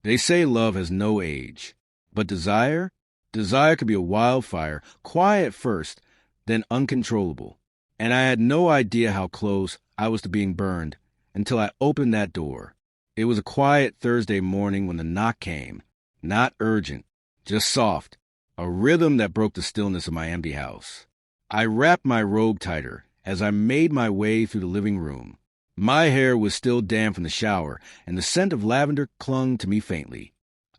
They say love has no age. But desire? Desire could be a wildfire, quiet at first, then uncontrollable. And I had no idea how close I was to being burned until I opened that door. It was a quiet Thursday morning when the knock came. Not urgent, just soft, a rhythm that broke the stillness of my empty house. I wrapped my robe tighter as I made my way through the living room. My hair was still damp from the shower, and the scent of lavender clung to me faintly.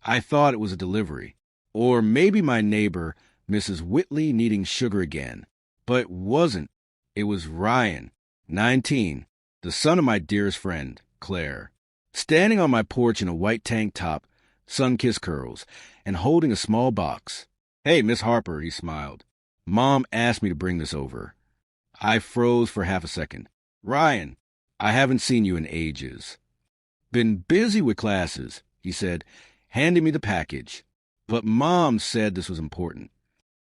I thought it was a delivery, or maybe my neighbor, Mrs. Whitley, needing sugar again. But it wasn't. It was Ryan, 19, the son of my dearest friend, Claire, standing on my porch in a white tank top, sun-kissed curls, and holding a small box. "Hey, Miss Harper," he smiled. "Mom asked me to bring this over." I froze for half a second. "Ryan, I haven't seen you in ages." "Been busy with classes," he said, handing me the package. "But Mom said this was important."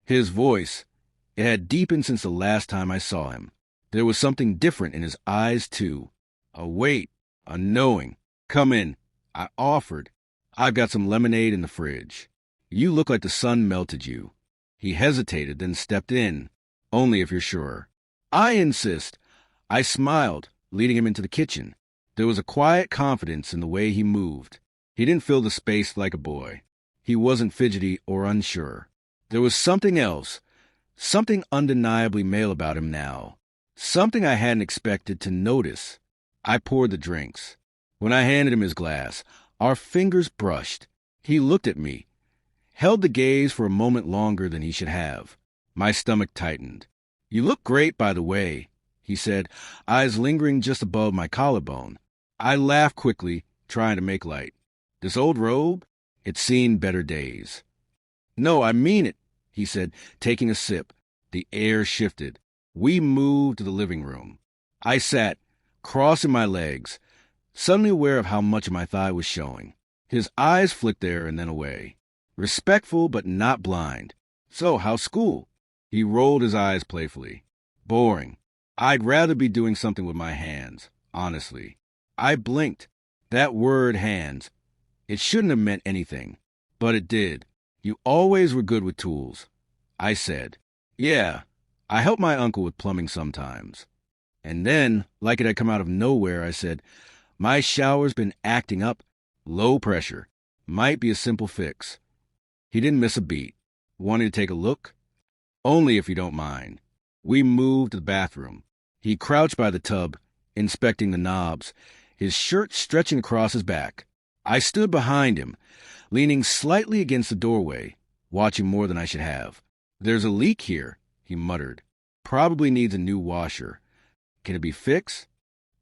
His voice, it had deepened since the last time I saw him. There was something different in his eyes, too. A weight, a knowing. "Come in," I offered. "I've got some lemonade in the fridge. You look like the sun melted you." He hesitated, then stepped in. "Only if you're sure." "I insist." I smiled, leading him into the kitchen. There was a quiet confidence in the way he moved. He didn't fill the space like a boy. He wasn't fidgety or unsure. There was something else, something undeniably male about him now, something I hadn't expected to notice. I poured the drinks. When I handed him his glass, our fingers brushed. He looked at me, held the gaze for a moment longer than he should have. My stomach tightened. "You look great, by the way," he said, eyes lingering just above my collarbone. I laughed quickly, trying to make light. "This old robe? It's seen better days." "No, I mean it," he said, taking a sip. The air shifted. We moved to the living room. I sat, crossing my legs, suddenly aware of how much of my thigh was showing. His eyes flicked there and then away. Respectful but not blind. "So, how's school?" He rolled his eyes playfully. "Boring. I'd rather be doing something with my hands, honestly." I blinked. That word, hands. It shouldn't have meant anything, but it did. "You always were good with tools," I said. "Yeah, I help my uncle with plumbing sometimes." And then, like it had come out of nowhere, I said, "My shower's been acting up. Low pressure. Might be a simple fix." He didn't miss a beat. "Want to take a look?" "Only if you don't mind." We moved to the bathroom. He crouched by the tub, inspecting the knobs, his shirt stretching across his back. I stood behind him, leaning slightly against the doorway, watching more than I should have. "There's a leak here," he muttered. "Probably needs a new washer. Can it be fixed?"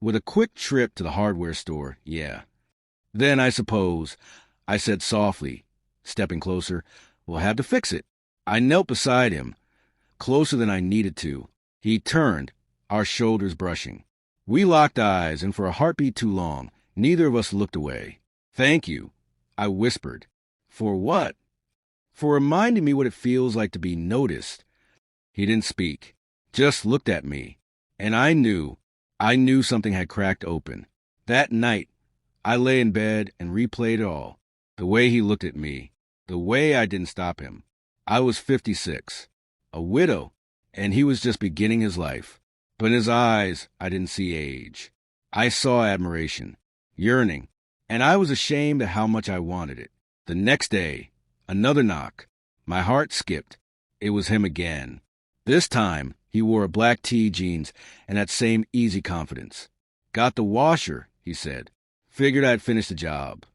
"With a quick trip to the hardware store, yeah." "Then I suppose," I said softly, stepping closer, "we'll have to fix it." I knelt beside him, closer than I needed to. He turned, our shoulders brushing. We locked eyes, and for a heartbeat too long, neither of us looked away. "Thank you," I whispered. "For what?" "For reminding me what it feels like to be noticed." He didn't speak, just looked at me. And I knew something had cracked open. That night, I lay in bed and replayed it all. The way he looked at me, the way I didn't stop him. I was 56, a widow, and he was just beginning his life. But in his eyes, I didn't see age. I saw admiration, yearning, and I was ashamed at how much I wanted it. The next day, another knock. My heart skipped. It was him again. This time, he wore a black tee, jeans, and that same easy confidence. "Got the washer," he said. "Figured I'd finish the job."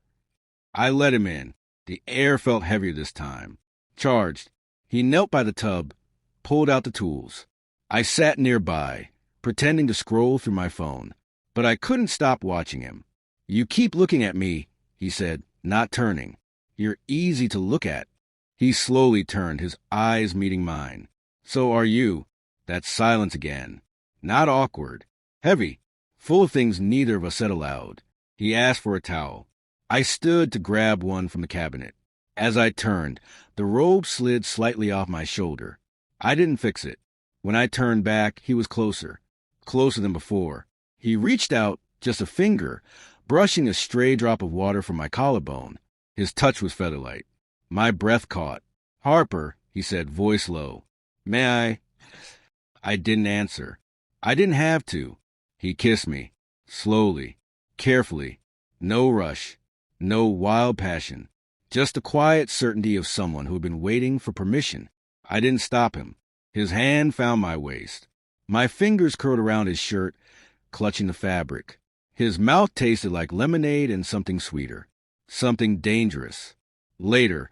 I let him in. The air felt heavier this time. Charged. He knelt by the tub, pulled out the tools. I sat nearby, pretending to scroll through my phone. But I couldn't stop watching him. "You keep looking at me," he said, not turning. "You're easy to look at." He slowly turned, his eyes meeting mine. "So are you." That silence again. Not awkward. Heavy. Full of things neither of us said aloud. He asked for a towel. I stood to grab one from the cabinet. As I turned, the robe slid slightly off my shoulder. I didn't fix it. When I turned back, he was closer. Closer than before. He reached out, just a finger, brushing a stray drop of water from my collarbone. His touch was feather-light. My breath caught. "Harper," he said, voice low. "May I?" I didn't answer. I didn't have to. He kissed me. Slowly. Carefully. No rush. No wild passion. Just the quiet certainty of someone who had been waiting for permission. I didn't stop him. His hand found my waist. My fingers curled around his shirt, clutching the fabric. His mouth tasted like lemonade and something sweeter. Something dangerous. Later,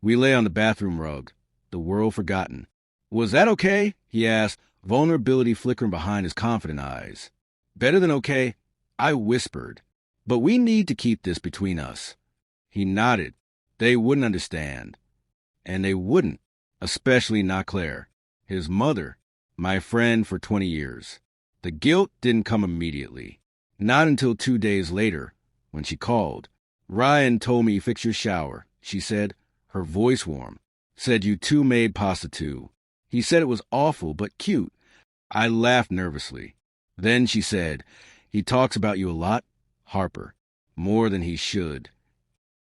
we lay on the bathroom rug, the world forgotten. "Was that okay?" he asked, vulnerability flickering behind his confident eyes. "Better than okay," I whispered. "But we need to keep this between us." He nodded. They wouldn't understand. And they wouldn't, especially not Claire, his mother, my friend for 20 years. The guilt didn't come immediately. Not until 2 days later, when she called. "Ryan told me you fixed your shower," she said, her voice warm. "Said you two made pasta too. He said it was awful, but cute." I laughed nervously. Then she said, "He talks about you a lot, Harper. More than he should."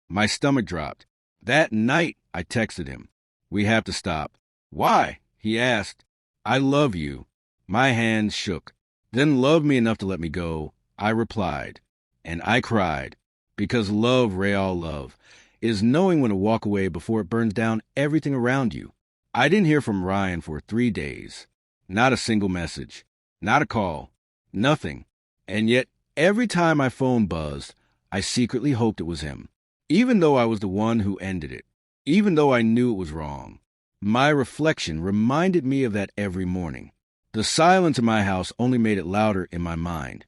My stomach dropped. That night, I texted him. "We have to stop." "Why?" he asked. "I love you." My hands shook. "Then love me enough to let me go," I replied. And I cried. Because love, real love, is knowing when to walk away before it burns down everything around you. I didn't hear from Ryan for 3 days. Not a single message. Not a call. Nothing. And yet, every time my phone buzzed, I secretly hoped it was him. Even though I was the one who ended it. Even though I knew it was wrong. My reflection reminded me of that every morning. The silence in my house only made it louder in my mind.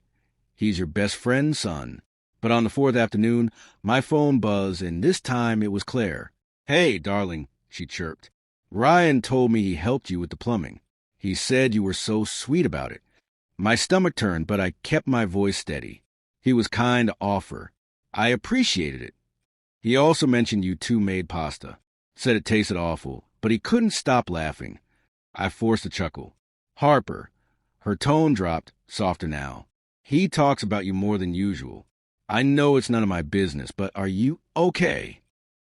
"He's your best friend, son." But on the 4th afternoon, my phone buzzed, and this time it was Claire. "Hey, darling," she chirped. "Ryan told me he helped you with the plumbing. He said you were so sweet about it." My stomach turned, but I kept my voice steady. He was kind to offer. I appreciated it. He also mentioned you two made pasta. Said it tasted awful, but he couldn't stop laughing. I forced a chuckle. "Harper." Her tone dropped, softer now. "He talks about you more than usual. I know it's none of my business, but are you okay?"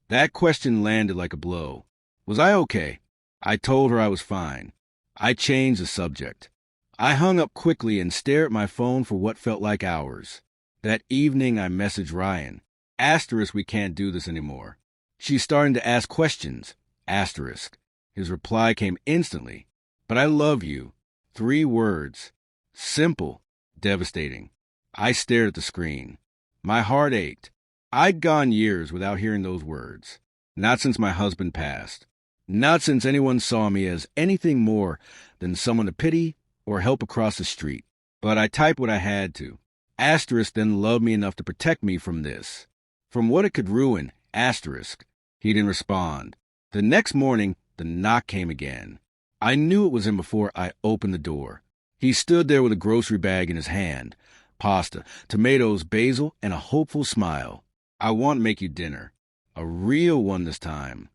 That question landed like a blow. Was I okay? I told her I was fine. I changed the subject. I hung up quickly and stared at my phone for what felt like hours. That evening I messaged Ryan. Asterisk, we can't do this anymore. She's starting to ask questions. Asterisk. His reply came instantly. "But I love you." 3 words. Simple. Devastating. I stared at the screen. My heart ached. I'd gone years without hearing those words. Not since my husband passed. Not since anyone saw me as anything more than someone to pity or help across the street. But I typed what I had to. Asterisk then loved me enough to protect me from this. From what it could ruin. Asterisk. He didn't respond. The next morning, the knock came again. I knew it was him before I opened the door. He stood there with a grocery bag in his hand. Pasta, tomatoes, basil, and a hopeful smile. "I want to make you dinner. A real one this time."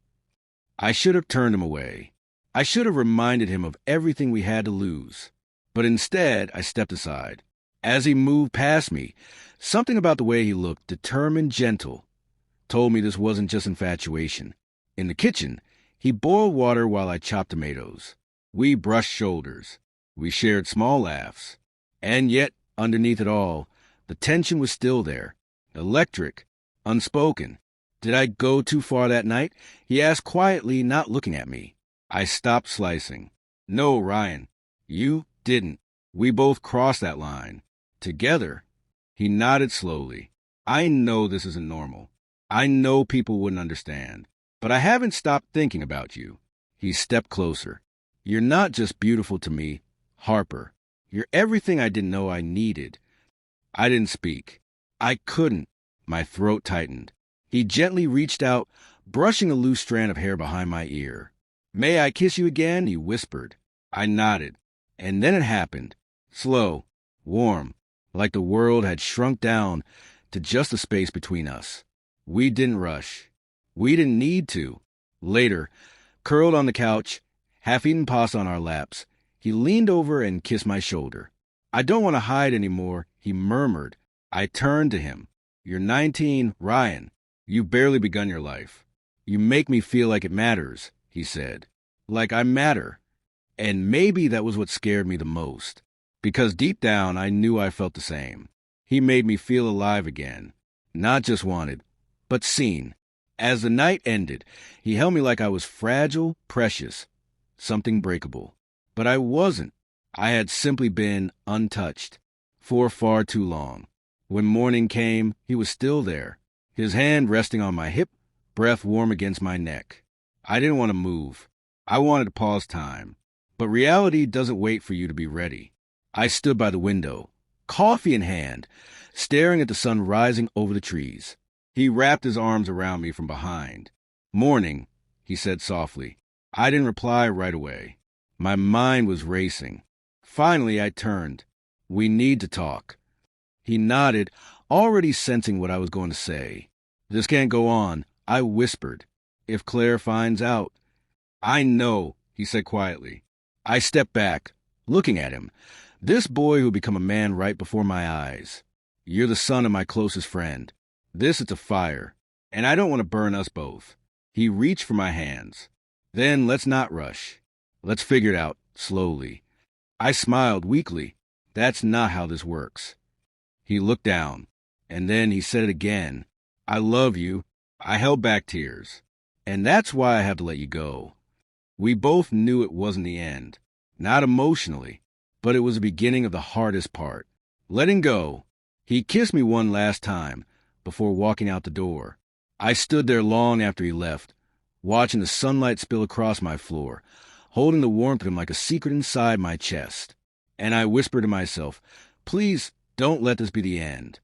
I should have turned him away. I should have reminded him of everything we had to lose. But instead, I stepped aside. As he moved past me, something about the way he looked, determined, gentle, told me this wasn't just infatuation. In the kitchen, he boiled water while I chopped tomatoes. We brushed shoulders. We shared small laughs. And yet, underneath it all, the tension was still there. Electric. Unspoken. Did I go too far that night? He asked quietly, not looking at me. I stopped slicing. "No, Ryan. You didn't. We both crossed that line. Together." He nodded slowly. "I know this isn't normal. I know people wouldn't understand. But I haven't stopped thinking about you." He stepped closer. "You're not just beautiful to me, Harper. You're everything I didn't know I needed." I didn't speak. I couldn't. My throat tightened. He gently reached out, brushing a loose strand of hair behind my ear. "May I kiss you again?" he whispered. I nodded. And then it happened. Slow. Warm. Like the world had shrunk down to just the space between us. We didn't rush. We didn't need to. Later, curled on the couch, half-eaten pasta on our laps, he leaned over and kissed my shoulder. "I don't want to hide anymore," he murmured. I turned to him. "You're 19, Ryan. You've barely begun your life. You make me feel like it matters, he said. Like I matter. And maybe that was what scared me the most. Because deep down, I knew I felt the same. He made me feel alive again. Not just wanted, but seen. As the night ended, he held me like I was fragile, precious, something breakable. But I wasn't. I had simply been untouched for far too long. When morning came, he was still there, his hand resting on my hip, breath warm against my neck. I didn't want to move. I wanted to pause time. But reality doesn't wait for you to be ready. I stood by the window, coffee in hand, staring at the sun rising over the trees. He wrapped his arms around me from behind. Morning, he said softly. I didn't reply right away. My mind was racing. Finally, I turned. We need to talk. He nodded, already sensing what I was going to say. This can't go on, I whispered. If Claire finds out. I know, he said quietly. I stepped back, looking at him. This boy who had become a man right before my eyes. You're the son of my closest friend. This is a fire, and I don't want to burn us both. He reached for my hands. Then let's not rush. Let's figure it out, slowly. I smiled weakly. That's not how this works. He looked down, and then he said it again. I love you. I held back tears. And that's why I have to let you go. We both knew it wasn't the end. Not emotionally, but it was the beginning of the hardest part. Letting go. He kissed me one last time before walking out the door. I stood there long after he left, watching the sunlight spill across my floor, holding the warmth of him like a secret inside my chest. And I whispered to myself, please don't let this be the end.